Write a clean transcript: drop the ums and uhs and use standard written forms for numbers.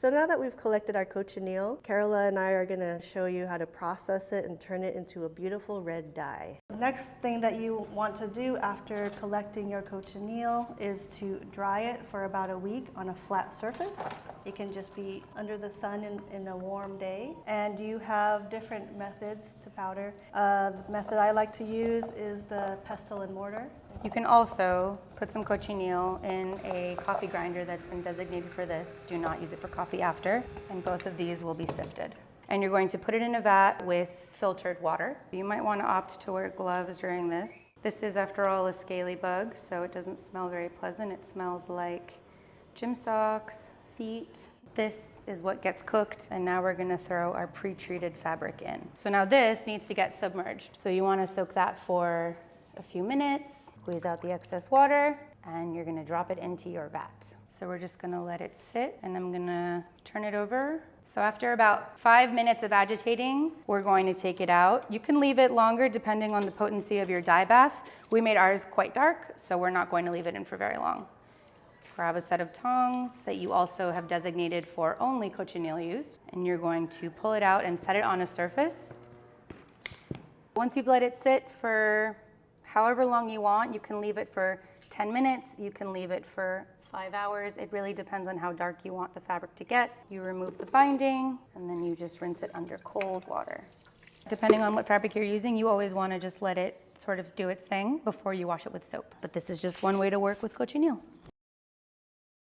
So now that we've collected our cochineal, Carola and I are gonna show you how to process it and turn it into a beautiful red dye. Next thing that you want to do after collecting your cochineal is to dry it for about a week on a flat surface. It can just be under the sun in a warm day. And you have different methods to powder. The method I like to use is the pestle and mortar. You can also put some cochineal in a coffee grinder that's been designated for this. Do not use it for coffee after. And both of these will be sifted. And you're going to put it in a vat with filtered water. You might want to opt to wear gloves during this. This is, after all, a scaly bug, so it doesn't smell very pleasant. It smells like gym socks, feet. This is what gets cooked, and now we're gonna throw our pre-treated fabric in. So now this needs to get submerged. So you wanna soak that for a few minutes, squeeze out the excess water, and you're gonna drop it into your vat. So we're just gonna let it sit, and I'm gonna turn it over. So after about 5 minutes of agitating, we're going to take it out. You can leave it longer depending on the potency of your dye bath. We made ours quite dark, so we're not going to leave it in for very long. Grab a set of tongs that you also have designated for only cochineal use, and you're going to pull it out and set it on a surface. Once you've let it sit for however long you want, you can leave it for 10 minutes, you can leave it for 5 hours. It really depends on how dark you want the fabric to get. You remove the binding, and then you just rinse it under cold water. Depending on what fabric you're using, you always want to just let it sort of do its thing before you wash it with soap. But this is just one way to work with cochineal.